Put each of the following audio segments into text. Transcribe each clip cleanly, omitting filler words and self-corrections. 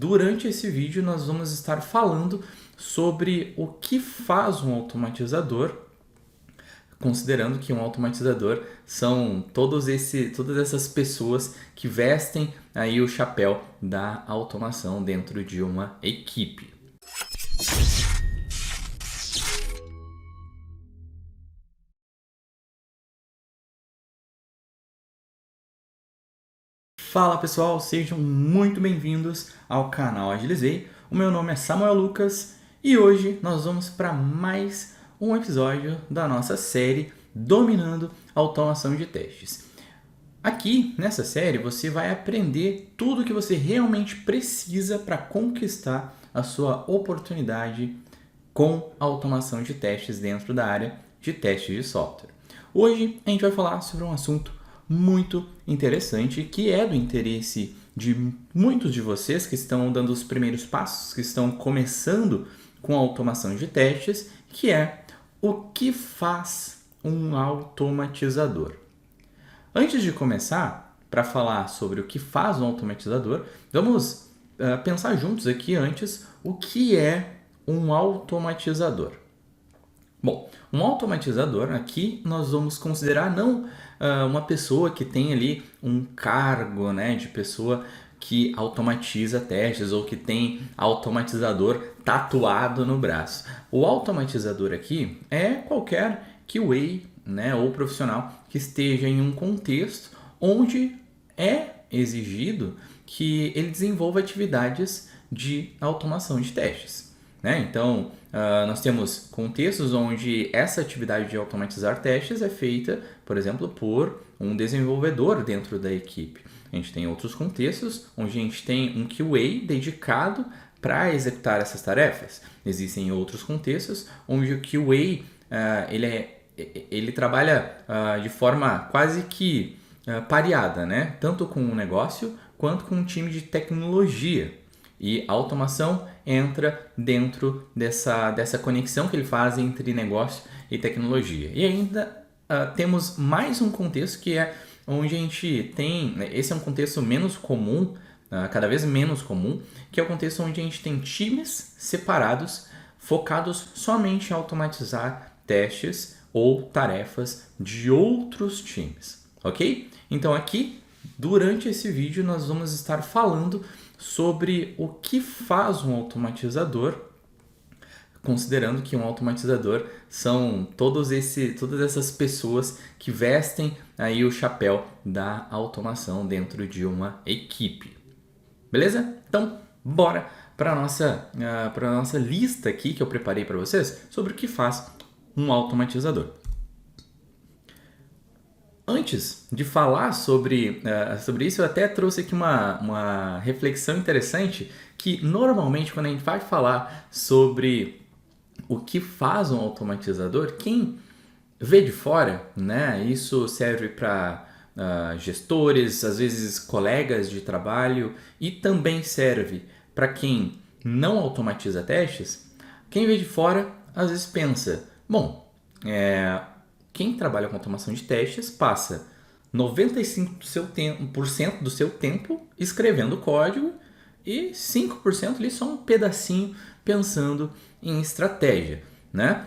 Durante esse vídeo nós vamos estar falando sobre o que faz um automatizador, considerando que um automatizador são todas essas pessoas que vestem aí o chapéu da automação dentro de uma equipe. Fala pessoal, sejam muito bem-vindos ao canal Agilizei. O meu nome é Samuel Lucas e hoje nós vamos para mais um episódio da nossa série Dominando a Automação de Testes. Aqui nessa série você vai aprender tudo o que você realmente precisa para conquistar a sua oportunidade com a automação de testes dentro da área de testes de software. Hoje a gente vai falar sobre um assunto muito interessante, que é do interesse de muitos de vocês que estão dando os primeiros passos, que estão começando com a automação de testes, que é o que faz um automatizador. Antes de começar, para falar sobre o que faz um automatizador, vamos pensar juntos aqui antes o que é um automatizador. Bom, um automatizador aqui nós vamos considerar não uma pessoa que tem ali um cargo, né, de pessoa que automatiza testes ou que tem automatizador tatuado no braço. O automatizador aqui é qualquer QA, né, ou profissional que esteja em um contexto onde é exigido que ele desenvolva atividades de automação de testes. Né? Então, nós temos contextos onde essa atividade de automatizar testes é feita, por exemplo, por um desenvolvedor dentro da equipe. A gente tem outros contextos onde a gente tem um QA dedicado para executar essas tarefas. Existem outros contextos onde o QA ele trabalha de forma quase que pareada, né? Tanto com o negócio quanto com o time de tecnologia. E a automação entra dentro dessa conexão que ele faz entre negócio e tecnologia. E ainda temos mais um contexto que é onde a gente tem, esse é um contexto menos comum, cada vez menos comum, que é o contexto onde a gente tem times separados, focados somente em automatizar testes ou tarefas de outros times, ok? Então aqui, durante esse vídeo, nós vamos estar falando sobre o que faz um automatizador, considerando que um automatizador são todas essas pessoas que vestem aí o chapéu da automação dentro de uma equipe. Beleza? Então, bora para a nossa lista aqui que eu preparei para vocês sobre o que faz um automatizador. Antes de falar sobre isso, eu até trouxe aqui uma reflexão interessante que normalmente quando a gente vai falar sobre o que faz um automatizador, quem vê de fora, né, isso serve para gestores, às vezes colegas de trabalho e também serve para quem não automatiza testes. Quem vê de fora às vezes pensa, bom, quem trabalha com automação de testes passa 95% do seu tempo escrevendo código e 5% ali só um pedacinho pensando em estratégia, né?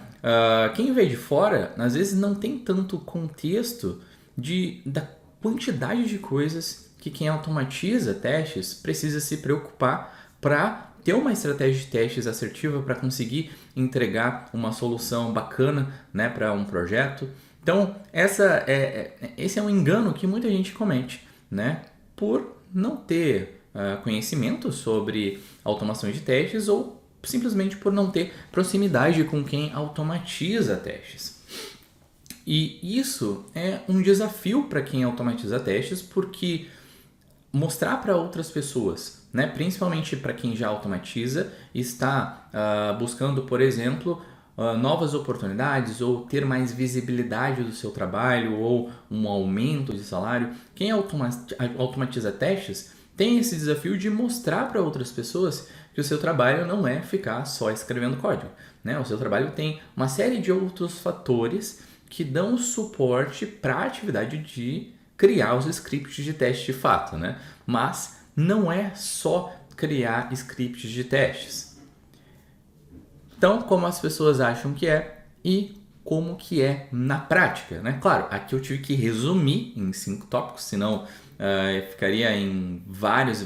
Quem vê de fora, às vezes não tem tanto contexto da quantidade de coisas que quem automatiza testes precisa se preocupar para ter uma estratégia de testes assertiva para conseguir entregar uma solução bacana, né, para um projeto. Então, esse é um engano que muita gente comete, né, por não ter conhecimento sobre automação de testes ou simplesmente por não ter proximidade com quem automatiza testes. E isso é um desafio para quem automatiza testes, porque mostrar para outras pessoas, né, principalmente para quem já automatiza, está buscando, por exemplo, novas oportunidades ou ter mais visibilidade do seu trabalho ou um aumento de salário. Quem automatiza testes tem esse desafio de mostrar para outras pessoas que o seu trabalho não é ficar só escrevendo código, né? O seu trabalho tem uma série de outros fatores que dão suporte para a atividade de criar os scripts de teste de fato, né? Mas não é só criar scripts de testes. Então, como as pessoas acham que é e como que é na prática, né? Claro, aqui eu tive que resumir em 5 tópicos, senão ficaria em vários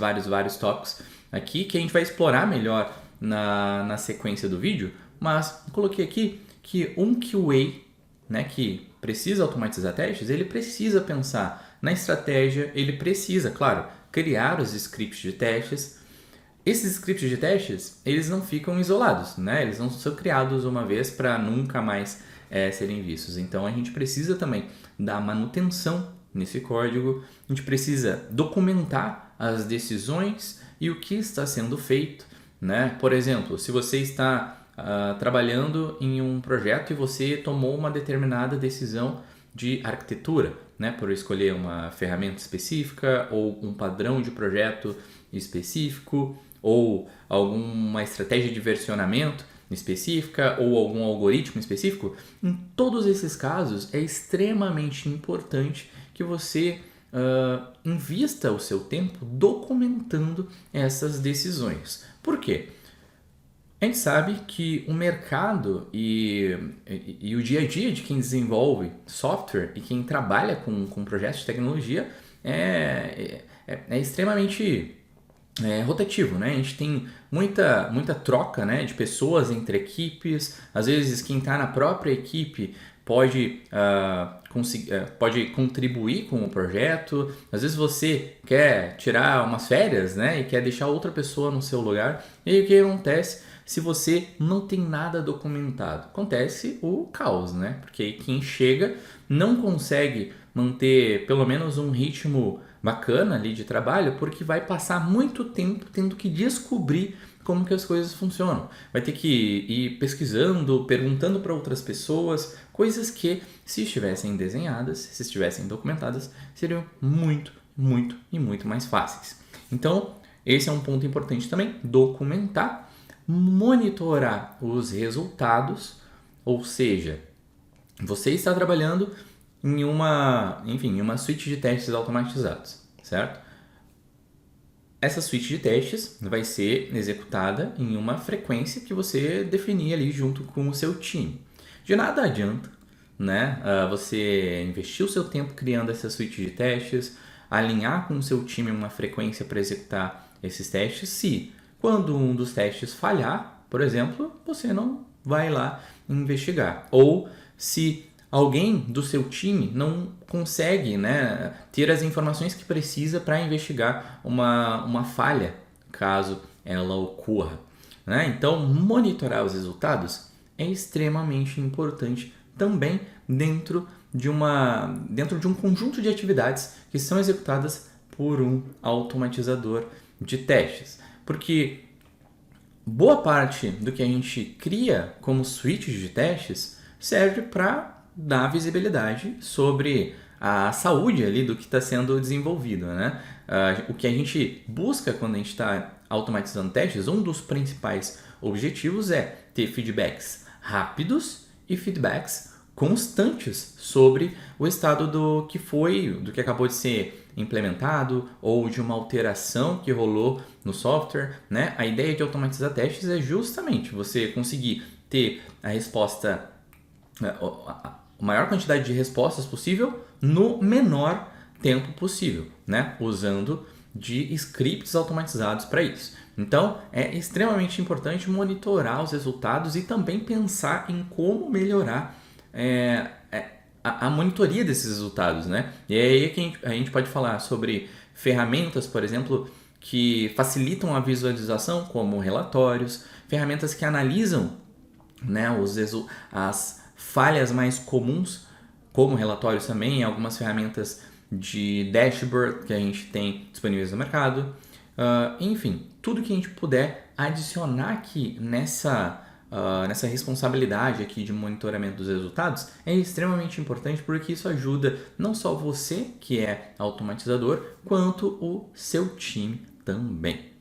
tópicos aqui que a gente vai explorar melhor na sequência do vídeo, mas coloquei aqui que um QA, né, que precisa automatizar testes, ele precisa pensar na estratégia, ele precisa, claro, criar os scripts de testes. Esses scripts de testes, eles não ficam isolados, né? Eles não são criados uma vez para nunca mais serem vistos. Então a gente precisa também dar manutenção nesse código, a gente precisa documentar as decisões e o que está sendo feito, né? Por exemplo, se você está trabalhando em um projeto e você tomou uma determinada decisão de arquitetura, né? Por escolher uma ferramenta específica ou um padrão de projeto específico, ou alguma estratégia de versionamento específica ou algum algoritmo específico, em todos esses casos é extremamente importante que você invista o seu tempo documentando essas decisões. Por quê? A gente sabe que o mercado e o dia a dia de quem desenvolve software e quem trabalha com projetos de tecnologia é extremamente rotativo, né? A gente tem muita troca, né, de pessoas entre equipes. Às vezes quem está na própria equipe pode contribuir com o projeto. Às vezes você quer tirar umas férias, né, e quer deixar outra pessoa no seu lugar. E aí o que acontece se você não tem nada documentado? Acontece o caos, né? Porque quem chega não consegue manter pelo menos um ritmo bacana ali de trabalho, porque vai passar muito tempo tendo que descobrir como que as coisas funcionam. Vai ter que ir pesquisando, perguntando para outras pessoas, coisas que, se estivessem desenhadas, se estivessem documentadas, seriam muito mais fáceis. Então, esse é um ponto importante também, documentar, monitorar os resultados, ou seja, você está trabalhando em uma suite de testes automatizados, certo? Essa suite de testes vai ser executada em uma frequência que você definir ali junto com o seu time. De nada adianta, né, você investir o seu tempo criando essa suite de testes, alinhar com o seu time uma frequência para executar esses testes, se quando um dos testes falhar, por exemplo, você não vai lá investigar. Ou se alguém do seu time não consegue, né, ter as informações que precisa para investigar uma falha, caso ela ocorra, né? Então, monitorar os resultados é extremamente importante também dentro de um conjunto de atividades que são executadas por um automatizador de testes. Porque boa parte do que a gente cria como suítes de testes serve para dar visibilidade sobre a saúde ali do que está sendo desenvolvido, né? O que a gente busca quando a gente está automatizando testes, um dos principais objetivos é ter feedbacks rápidos e feedbacks constantes sobre o estado do que acabou de ser implementado ou de uma alteração que rolou no software, né? A ideia de automatizar testes é justamente você conseguir ter a resposta, a maior quantidade de respostas possível no menor tempo possível, né? Usando de scripts automatizados para isso. Então, é extremamente importante monitorar os resultados e também pensar em como melhorar a monitoria desses resultados, né? E é aí que a gente pode falar sobre ferramentas, por exemplo, que facilitam a visualização, como relatórios, ferramentas que analisam, né, as falhas mais comuns, como relatórios também, algumas ferramentas de dashboard que a gente tem disponíveis no mercado. Enfim, tudo que a gente puder adicionar aqui nessa responsabilidade aqui de monitoramento dos resultados é extremamente importante, porque isso ajuda não só você, que é automatizador, quanto o seu time também.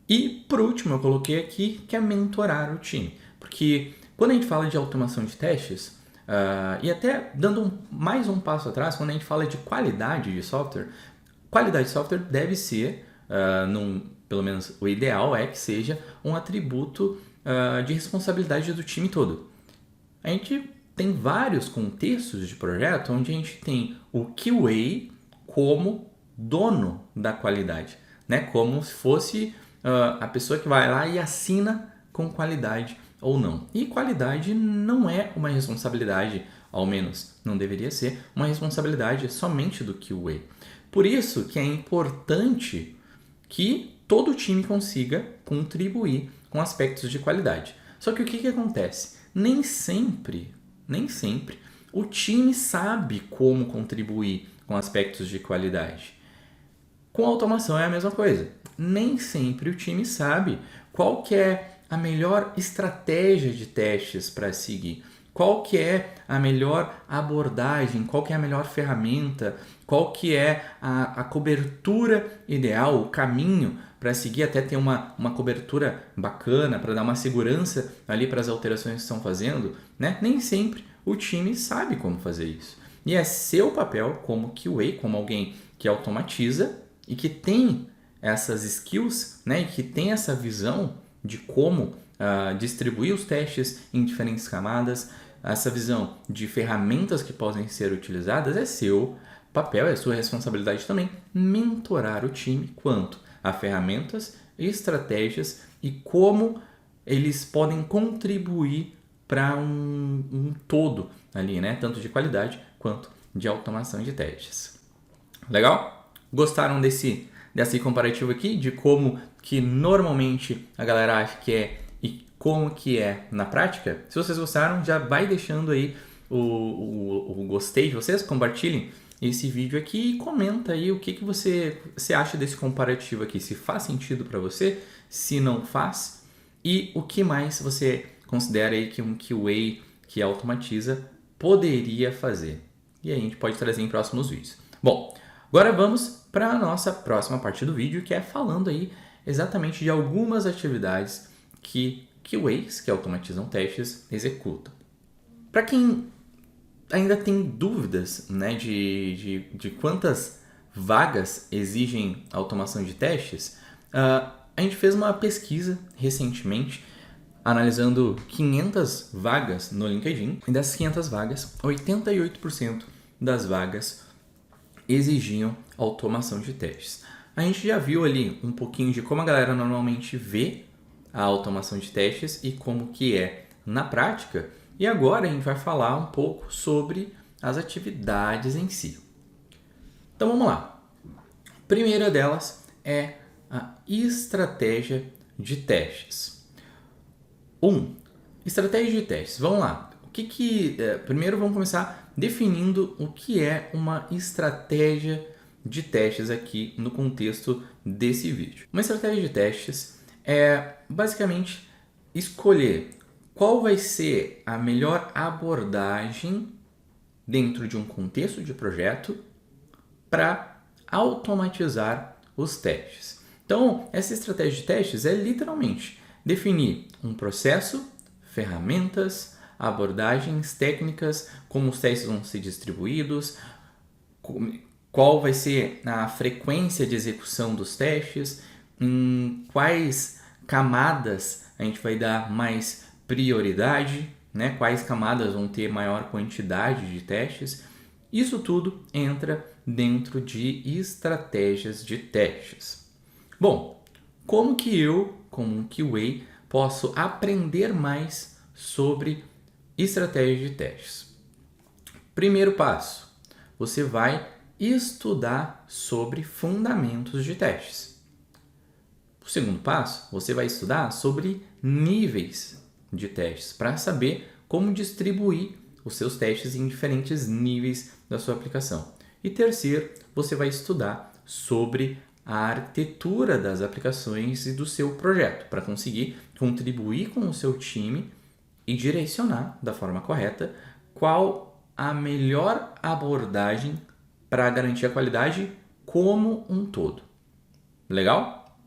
E por último, eu coloquei aqui que é mentorar o time, porque quando a gente fala de automação de testes, e até dando mais um passo atrás, quando a gente fala de qualidade de software deve ser, pelo menos o ideal é que seja um atributo de responsabilidade do time todo. A gente tem vários contextos de projeto onde a gente tem o QA como dono da qualidade, né? Como se fosse a pessoa que vai lá e assina com qualidade ou não. E qualidade não é uma responsabilidade, ao menos não deveria ser, uma responsabilidade somente do QA. Por isso que é importante que todo time consiga contribuir com aspectos de qualidade. Só que o que acontece? Nem sempre o time sabe como contribuir com aspectos de qualidade. Com automação é a mesma coisa. Nem sempre o time sabe qual que é a melhor estratégia de testes para seguir. Qual que é a melhor abordagem, qual que é a melhor ferramenta, qual que é a cobertura ideal, o caminho para seguir até ter uma cobertura bacana, para dar uma segurança ali para as alterações que estão fazendo, né? Nem sempre o time sabe como fazer isso. E é seu papel como QA, como alguém que automatiza e que tem essas skills, né? E que tem essa visão de como distribuir os testes em diferentes camadas, essa visão de ferramentas que podem ser utilizadas, é seu papel, é sua responsabilidade também mentorar o time quanto a ferramentas, estratégias e como eles podem contribuir para um todo ali, né? Tanto de qualidade quanto de automação de testes. Legal? Gostaram desse comparativo aqui de como que normalmente a galera acha que é e como que é na prática? Se vocês gostaram, já vai deixando aí o gostei de vocês, compartilhem esse vídeo aqui e comenta aí o que você acha desse comparativo aqui, se faz sentido para você, se não faz e o que mais você considera aí que um QA que automatiza poderia fazer. E aí a gente pode trazer em próximos vídeos. Bom, agora vamos para a nossa próxima parte do vídeo, que é falando aí exatamente de algumas atividades que QAs, que automatizam testes, executam. Para quem ainda tem dúvidas, né, de quantas vagas exigem automação de testes, a gente fez uma pesquisa recentemente analisando 500 vagas no LinkedIn, e dessas 500 vagas, 88% das vagas exigiam automação de testes. A gente já viu ali um pouquinho de como a galera normalmente vê a automação de testes e como que é na prática, e agora a gente vai falar um pouco sobre as atividades em si. Então vamos lá. A primeira delas é a estratégia de testes. Estratégia de testes. Vamos lá. Primeiro vamos começar definindo o que é uma estratégia de testes aqui no contexto desse vídeo. Uma estratégia de testes é basicamente escolher qual vai ser a melhor abordagem dentro de um contexto de projeto para automatizar os testes. Então, essa estratégia de testes é literalmente definir um processo, ferramentas, abordagens, técnicas, como os testes vão ser distribuídos, qual vai ser a frequência de execução dos testes, em quais camadas a gente vai dar mais prioridade, né? Quais camadas vão ter maior quantidade de testes. Isso tudo entra dentro de estratégias de testes. Bom, como que eu, como um QA, posso aprender mais sobre estratégia de testes? Primeiro passo, você vai estudar sobre fundamentos de testes. O segundo passo, você vai estudar sobre níveis de testes para saber como distribuir os seus testes em diferentes níveis da sua aplicação. E terceiro, você vai estudar sobre a arquitetura das aplicações e do seu projeto para conseguir contribuir com o seu time e direcionar da forma correta qual a melhor abordagem para garantir a qualidade como um todo. Legal?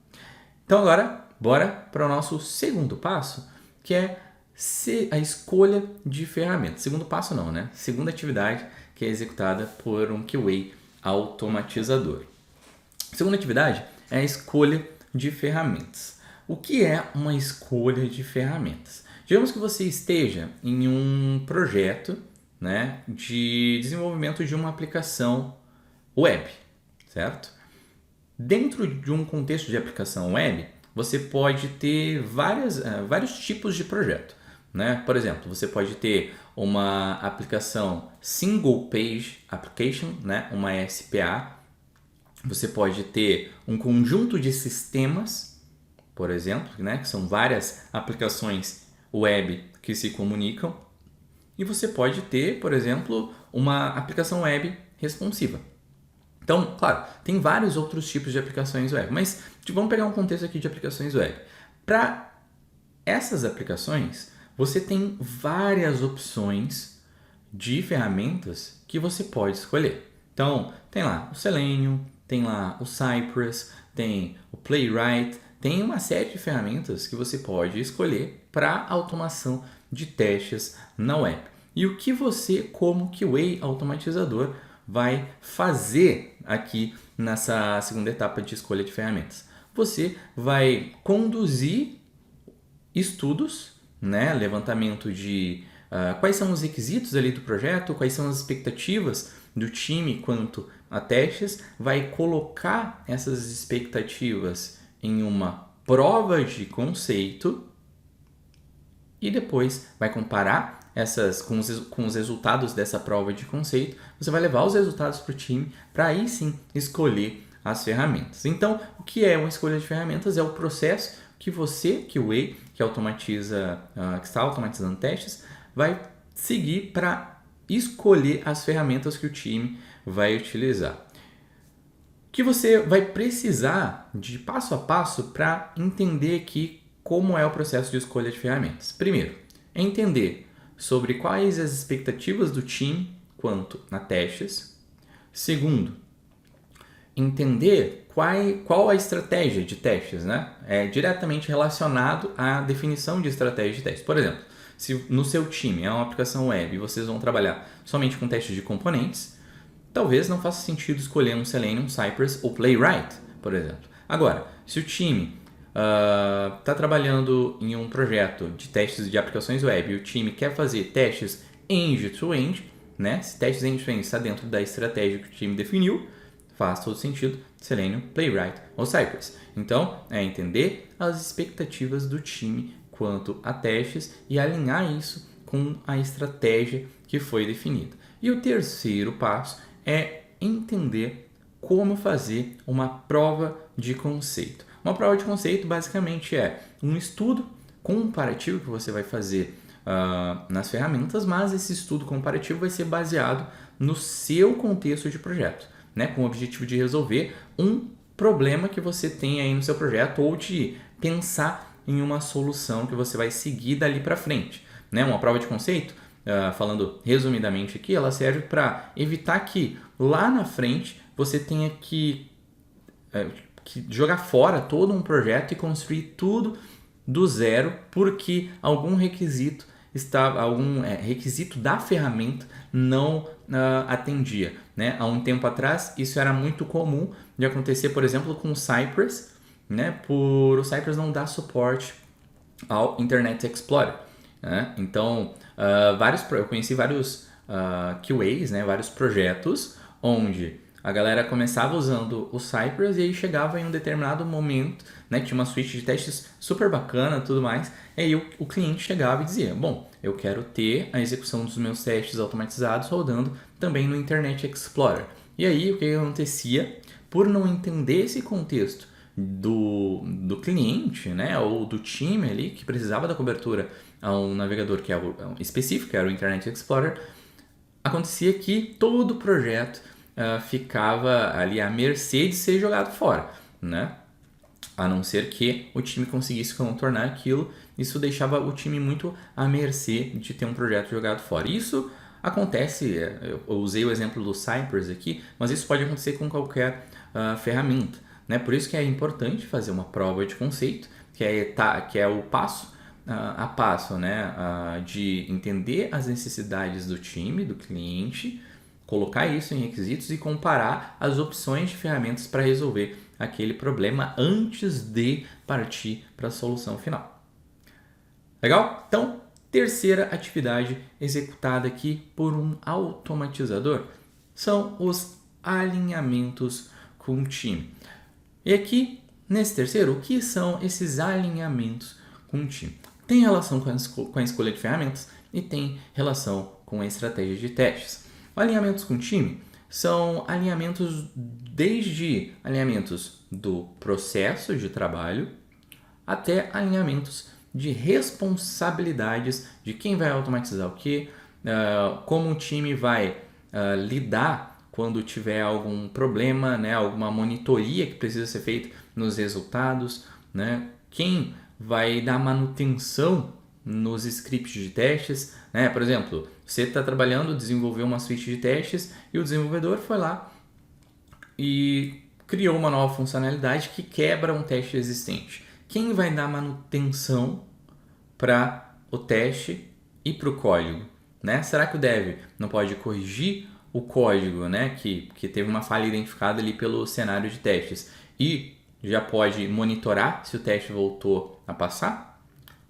Então agora, bora para o nosso segundo passo, que é a escolha de ferramentas. Segundo passo não, né? Segunda atividade que é executada por um QA automatizador. A segunda atividade é a escolha de ferramentas. O que é uma escolha de ferramentas? Digamos que você esteja em um projeto, né, de desenvolvimento de uma aplicação web, certo? Dentro de um contexto de aplicação web, você pode ter vários tipos de projeto, né? Por exemplo, você pode ter uma aplicação Single Page Application, né? Uma SPA. Você pode ter um conjunto de sistemas, por exemplo, né? Que são várias aplicações web que se comunicam. E você pode ter, por exemplo, uma aplicação web responsiva. Então, claro, tem vários outros tipos de aplicações web, mas vamos pegar um contexto aqui de aplicações web. Para essas aplicações, você tem várias opções de ferramentas que você pode escolher. Então, tem lá o Selenium, tem lá o Cypress, tem o Playwright, tem uma série de ferramentas que você pode escolher para automação de testes na web. E o que você, como QA automatizador, vai fazer aqui nessa segunda etapa de escolha de ferramentas? Você vai conduzir estudos, né? Levantamento de quais são os requisitos ali do projeto, quais são as expectativas do time quanto a testes, vai colocar essas expectativas em uma prova de conceito e depois vai comparar essas com os resultados dessa prova de conceito. Você vai levar os resultados para o time para aí sim escolher as ferramentas. Então, o que é uma escolha de ferramentas? É o processo que você, QA, que está automatizando testes, vai seguir para escolher as ferramentas que o time vai utilizar. Que você vai precisar de passo a passo para entender aqui como é o processo de escolha de ferramentas. Primeiro, é entender sobre quais as expectativas do time quanto a testes. Segundo, entender qual a estratégia de testes, né? É diretamente relacionado à definição de estratégia de testes. Por exemplo, se no seu time é uma aplicação web e vocês vão trabalhar somente com testes de componentes, talvez não faça sentido escolher um Selenium, Cypress ou Playwright, por exemplo. Agora, se o time está trabalhando em um projeto de testes de aplicações web e o time quer fazer testes end-to-end, né? Se testes end-to-end está dentro da estratégia que o time definiu, faz todo sentido Selenium, Playwright ou Cypress. Então, é entender as expectativas do time quanto a testes e alinhar isso com a estratégia que foi definida. E o terceiro passo é entender como fazer uma prova de conceito. Uma prova de conceito basicamente é um estudo comparativo que você vai fazer nas ferramentas, mas esse estudo comparativo vai ser baseado no seu contexto de projeto, né, com o objetivo de resolver um problema que você tem aí no seu projeto ou de pensar em uma solução que você vai seguir dali para frente. Né? Uma prova de conceito, falando resumidamente aqui, ela serve para evitar que lá na frente você tenha que jogar fora todo um projeto e construir tudo do zero porque algum requisito requisito da ferramenta não atendia. Né? Há um tempo atrás, isso era muito comum de acontecer, por exemplo, com o Cypress, né? Por o Cypress não dar suporte ao Internet Explorer. Né? Então, eu conheci vários QAs, né? Vários projetos onde a galera começava usando o Cypress e aí chegava em um determinado momento, né, tinha uma suite de testes super bacana e tudo mais, e aí o cliente chegava e dizia, bom, eu quero ter a execução dos meus testes automatizados rodando também no Internet Explorer. E aí o que acontecia? Por não entender esse contexto do cliente, né, ou do time ali que precisava da cobertura a um navegador que é específico, que era o Internet Explorer, acontecia que todo o projeto ficava ali à mercê de ser jogado fora, né? A não ser que o time conseguisse contornar aquilo, isso deixava o time muito à mercê de ter um projeto jogado fora. Isso acontece, eu usei o exemplo do Cypress aqui, mas isso pode acontecer com qualquer ferramenta, né? Por isso que é importante fazer uma prova de conceito, que é o passo a passo, né? De entender as necessidades do time, do cliente, colocar isso em requisitos e comparar as opções de ferramentas para resolver aquele problema antes de partir para a solução final. Legal? Então, terceira atividade executada aqui por um automatizador são os alinhamentos com o time. E aqui, nesse terceiro, o que são esses alinhamentos com o time? Tem relação com a escolha de ferramentas e tem relação com a estratégia de testes. Alinhamentos com o time são alinhamentos desde alinhamentos do processo de trabalho até alinhamentos de responsabilidades de quem vai automatizar o quê, como o time vai lidar quando tiver algum problema, né, alguma monitoria que precisa ser feita nos resultados, né, quem vai dar manutenção nos scripts de testes, né? Por exemplo, você está trabalhando, desenvolveu uma suite de testes e o desenvolvedor foi lá e criou uma nova funcionalidade que quebra um teste existente. Quem vai dar manutenção para o teste e para o código, né? Será que o dev não pode corrigir o código, né, que teve uma falha identificada ali pelo cenário de testes e já pode monitorar se o teste voltou a passar?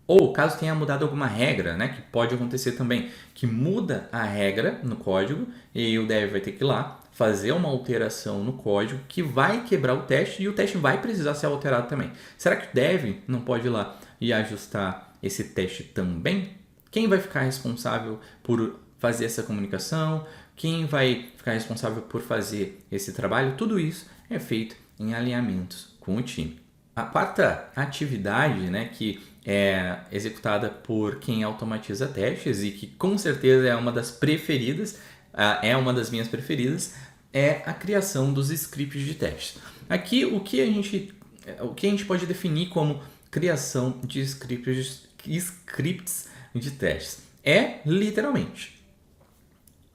Ou caso tenha mudado alguma regra, né, que pode acontecer também, que muda a regra no código e o dev vai ter que ir lá fazer uma alteração no código que vai quebrar o teste e o teste vai precisar ser alterado também. Será que o dev não pode ir lá e ajustar esse teste também? Quem vai ficar responsável por fazer essa comunicação? Quem vai ficar responsável por fazer esse trabalho? Tudo isso é feito em alinhamentos com o time. A quarta atividade, né, que é executada por quem automatiza testes e que com certeza é uma das preferidas, é uma das minhas preferidas, é a criação dos scripts de testes. Aqui o que a gente pode definir como criação de scripts de testes é literalmente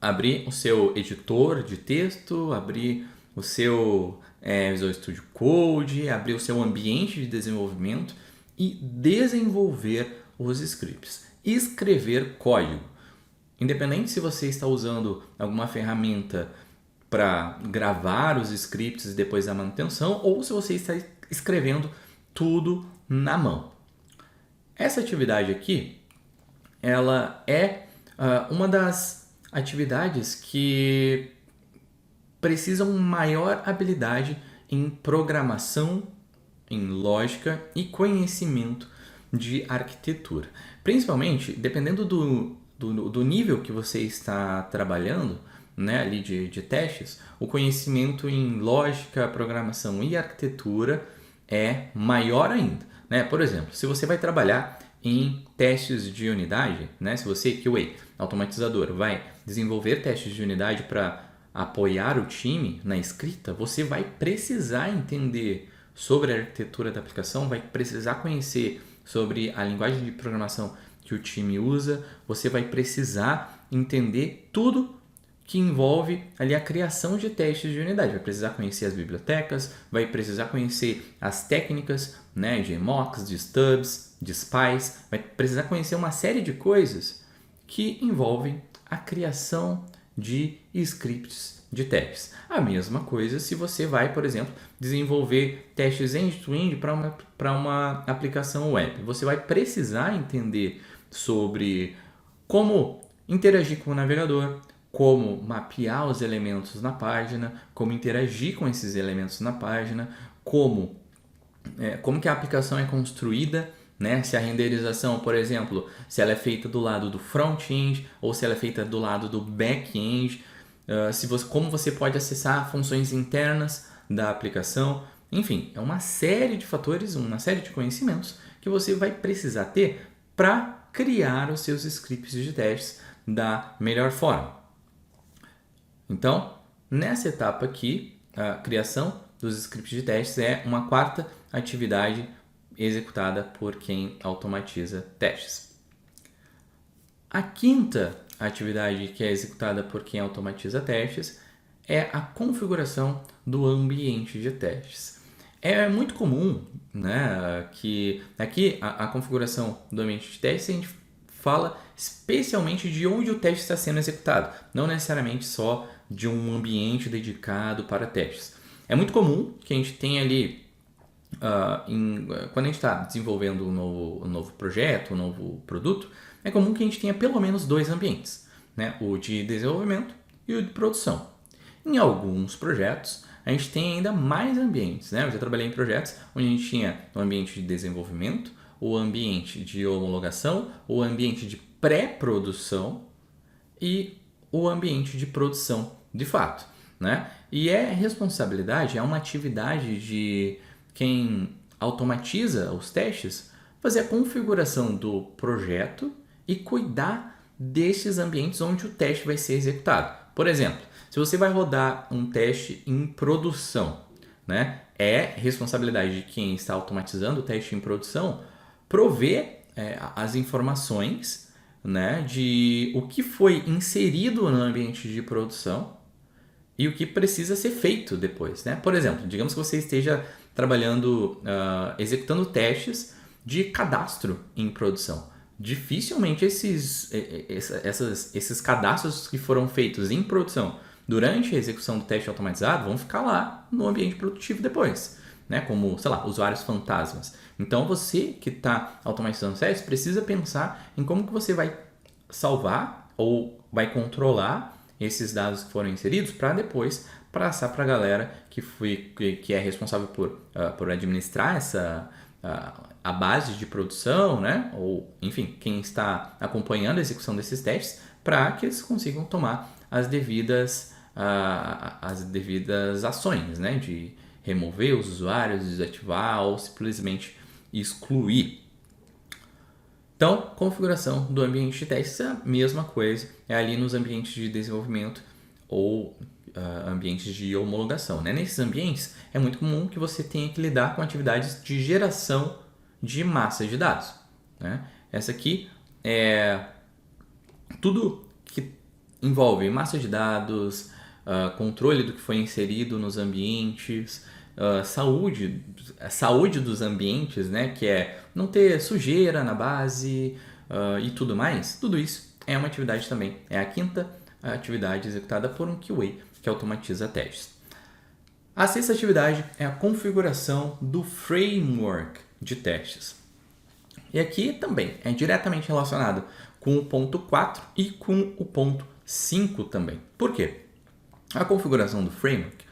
abrir o seu editor de texto, abrir o seu Visual Studio Code, abrir o seu ambiente de desenvolvimento e desenvolver os scripts, escrever código. Independente se você está usando alguma ferramenta para gravar os scripts e depois a manutenção ou se você está escrevendo tudo na mão. Essa atividade aqui, ela é uma das atividades que precisam maior habilidade em programação, em lógica e conhecimento de arquitetura. Principalmente, dependendo do nível que você está trabalhando, né, ali de testes, o conhecimento em lógica, programação e arquitetura é maior ainda, né? Por exemplo, se você vai trabalhar em testes de unidade, né, se você, QA, automatizador, vai desenvolver testes de unidade para apoiar o time na escrita, você vai precisar entender sobre a arquitetura da aplicação, vai precisar conhecer sobre a linguagem de programação que o time usa, você vai precisar entender tudo que envolve ali a criação de testes de unidade. Vai precisar conhecer as bibliotecas, vai precisar conhecer as técnicas, né, de mocks, de stubs, de spies, vai precisar conhecer uma série de coisas que envolvem a criação de scripts de testes. A mesma coisa se você vai, por exemplo, desenvolver testes end-to-end para uma aplicação web. Você vai precisar entender sobre como interagir com o navegador, como mapear os elementos na página, como interagir com esses elementos na página, como que a aplicação é construída, né? Se a renderização, por exemplo, se ela é feita do lado do front-end ou se ela é feita do lado do back-end, como você pode acessar funções internas da aplicação. Enfim, é uma série de fatores, uma série de conhecimentos que você vai precisar ter para criar os seus scripts de testes da melhor forma. Então, nessa etapa aqui, a criação dos scripts de testes é uma quarta atividade executada por quem automatiza testes. A quinta atividade que é executada por quem automatiza testes é a configuração do ambiente de testes. É muito comum, né, que aqui a configuração do ambiente de testes a gente fala especialmente de onde o teste está sendo executado, não necessariamente só de um ambiente dedicado para testes. É muito comum que a gente tenha ali, quando a gente está desenvolvendo um novo projeto, um novo produto, é comum que a gente tenha pelo menos dois ambientes, né? O de desenvolvimento e o de produção. Em alguns projetos, a gente tem ainda mais ambientes, né? Eu já trabalhei em projetos onde a gente tinha o ambiente de desenvolvimento, o ambiente de homologação, o ambiente de pré-produção e o ambiente de produção de fato, né? E responsabilidade, é uma atividade de quem automatiza os testes, fazer a configuração do projeto e cuidar desses ambientes onde o teste vai ser executado. Por exemplo, se você vai rodar um teste em produção, né, é responsabilidade de quem está automatizando o teste em produção prover as informações, né, de o que foi inserido no ambiente de produção e o que precisa ser feito depois, né? Por exemplo, digamos que você esteja trabalhando, executando testes de cadastro em produção. Dificilmente esses cadastros que foram feitos em produção durante a execução do teste automatizado vão ficar lá no ambiente produtivo depois, né? Como, sei lá, usuários fantasmas. Então você que está automatizando os testes precisa pensar em como que você vai salvar ou vai controlar esses dados que foram inseridos para depois passar para a galera que é responsável por administrar a base de produção, né? Ou, enfim, quem está acompanhando a execução desses testes para que eles consigam tomar as devidas ações, né? De remover os usuários, desativar ou simplesmente excluir. Então, configuração do ambiente de testes é a mesma coisa, é ali nos ambientes de desenvolvimento ou ambientes de homologação, né? Nesses ambientes é muito comum que você tenha que lidar com atividades de geração de massa de dados, né? Essa aqui é tudo que envolve massa de dados, controle do que foi inserido nos ambientes, saúde dos ambientes, né? Que é não ter sujeira na base e tudo mais. Tudo isso é uma atividade também. É a quinta atividade executada por um QA que automatiza testes. A sexta atividade é a configuração do framework de testes. E aqui também é diretamente relacionado com o ponto 4 e com o ponto 5 também. Por quê? A configuração do framework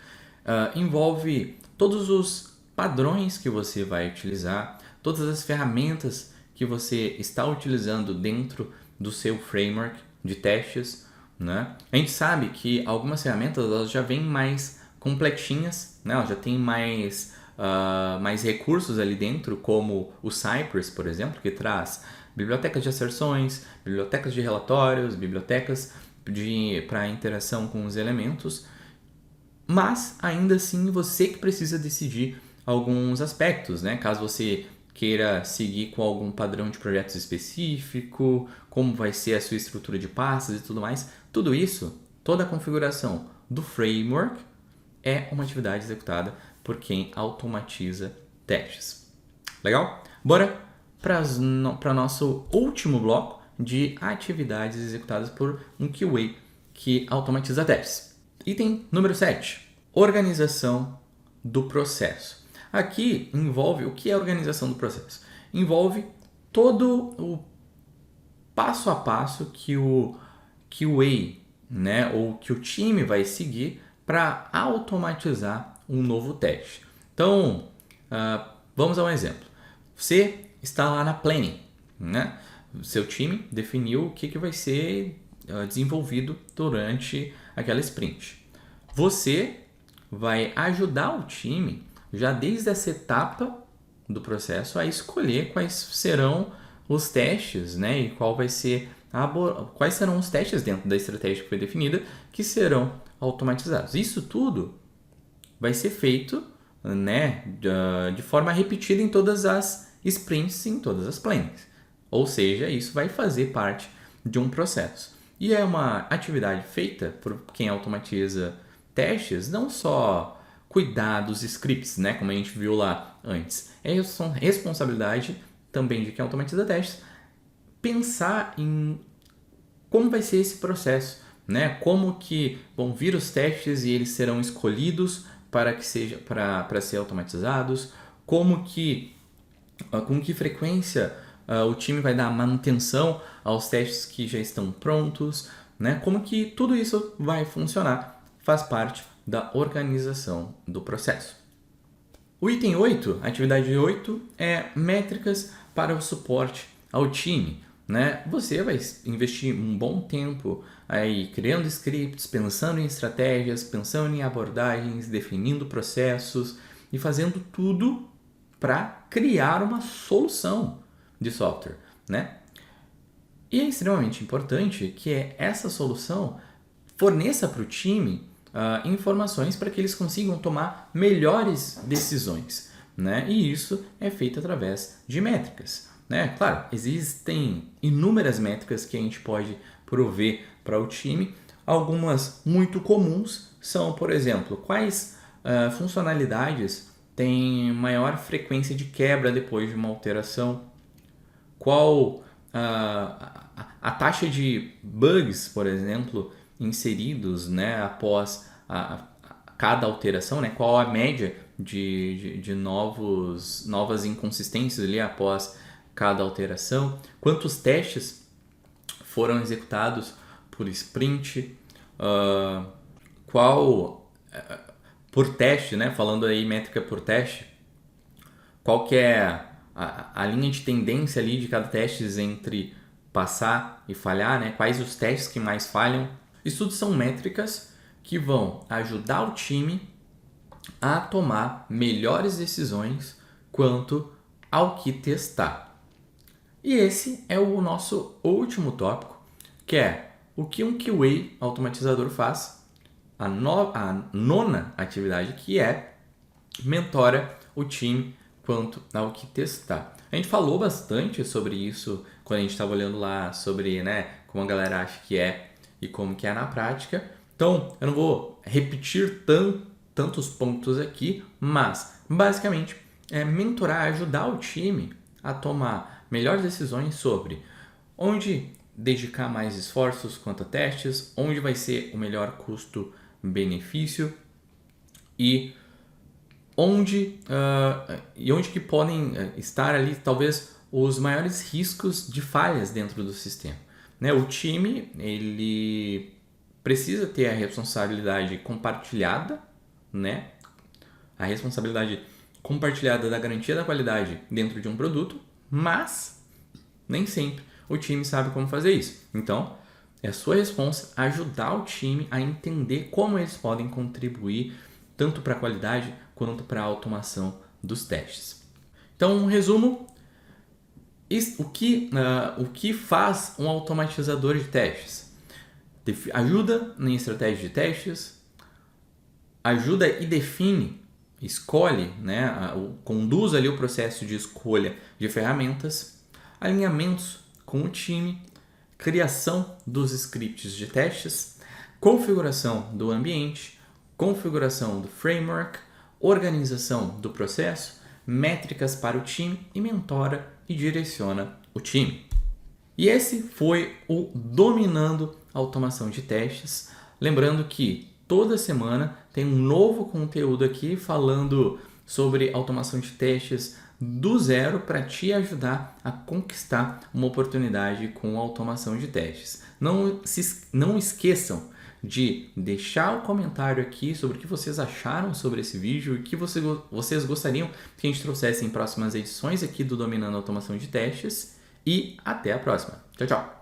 envolve todos os padrões que você vai utilizar, todas as ferramentas que você está utilizando dentro do seu framework de testes, né? A gente sabe que algumas ferramentas elas já vêm mais complexinhas, né? Elas já têm mais recursos ali dentro, como o Cypress, por exemplo, que traz bibliotecas de asserções, bibliotecas de relatórios, bibliotecas para interação com os elementos, mas ainda assim você que precisa decidir alguns aspectos, né? Caso você queira seguir com algum padrão de projetos específico, como vai ser a sua estrutura de pastas e tudo mais, tudo isso, toda a configuração do framework é uma atividade executada por quem automatiza testes. Legal? Bora para o nosso último bloco de atividades executadas por um QA que automatiza testes. Item número 7, organização do processo. Aqui envolve o que é a organização do processo? Envolve todo o passo a passo que o QA, né, ou que o time vai seguir para automatizar um novo teste. Então, vamos a um exemplo. Você está lá na planning, né? Seu time definiu o que vai ser desenvolvido durante aquela sprint. Você vai ajudar o time já desde essa etapa do processo a escolher quais serão os testes, né? E quais serão os testes dentro da estratégia que foi definida que serão automatizados. Isso tudo vai ser feito, né, de forma repetida em todas as sprints, em todas as plannings. Ou seja, isso vai fazer parte de um processo. E é uma atividade feita por quem automatiza testes, não só cuidar dos scripts, né, como a gente viu lá antes. É responsabilidade também de quem automatiza testes pensar em como vai ser esse processo, né? Como que vão vir os testes e eles serão escolhidos para que seja para ser automatizados, com que frequência o time vai dar manutenção aos testes que já estão prontos, né? Como que tudo isso vai funcionar, faz parte da organização do processo. O item 8, atividade 8, é métricas para o suporte ao time, né? Você vai investir um bom tempo aí criando scripts, pensando em estratégias, pensando em abordagens, definindo processos e fazendo tudo para criar uma solução de software, né? E é extremamente importante que essa solução forneça para o time informações para que eles consigam tomar melhores decisões, né? E isso é feito através de métricas, né? Claro, existem inúmeras métricas que a gente pode prover para o time. Algumas muito comuns são, por exemplo, quais funcionalidades têm maior frequência de quebra depois de uma alteração, qual a taxa de bugs, por exemplo, inseridos, né, após cada alteração, né, qual a média de novas inconsistências ali após cada alteração, quantos testes foram executados por sprint, por teste, né, falando aí métrica por teste, qual que é a linha de tendência ali de cada teste entre passar e falhar, né? Quais os testes que mais falham. Isso tudo são métricas que vão ajudar o time a tomar melhores decisões quanto ao que testar. E esse é o nosso último tópico, que é o que um QA automatizador faz, a nona atividade, que é mentora o time quanto ao que testar. A gente falou bastante sobre isso quando a gente estava olhando lá sobre, né, como a galera acha que é e como que é na prática. Então, eu não vou repetir tantos pontos aqui, mas basicamente é mentorar, ajudar o time a tomar melhores decisões sobre onde dedicar mais esforços quanto a testes, onde vai ser o melhor custo-benefício e onde que podem estar ali talvez os maiores riscos de falhas dentro do sistema, né? O time ele precisa ter a responsabilidade compartilhada, né? A responsabilidade compartilhada da garantia da qualidade dentro de um produto, mas nem sempre o time sabe como fazer isso. Então, é a sua responsa ajudar o time a entender como eles podem contribuir tanto para a qualidade quanto para a automação dos testes. Então, um resumo, o que faz um automatizador de testes? Ajuda na estratégia de testes, ajuda e define, escolhe, né, conduz ali o processo de escolha de ferramentas, alinhamentos com o time, criação dos scripts de testes, configuração do ambiente, configuração do framework, organização do processo, métricas para o time e mentora e direciona o time. E esse foi o Dominando Automação de Testes. Lembrando que toda semana tem um novo conteúdo aqui falando sobre automação de testes do zero para te ajudar a conquistar uma oportunidade com automação de testes. Não esqueçam de deixar o comentário aqui sobre o que vocês acharam sobre esse vídeo e o que vocês gostariam que a gente trouxesse em próximas edições aqui do Dominando Automação de Testes. E até a próxima. Tchau, tchau!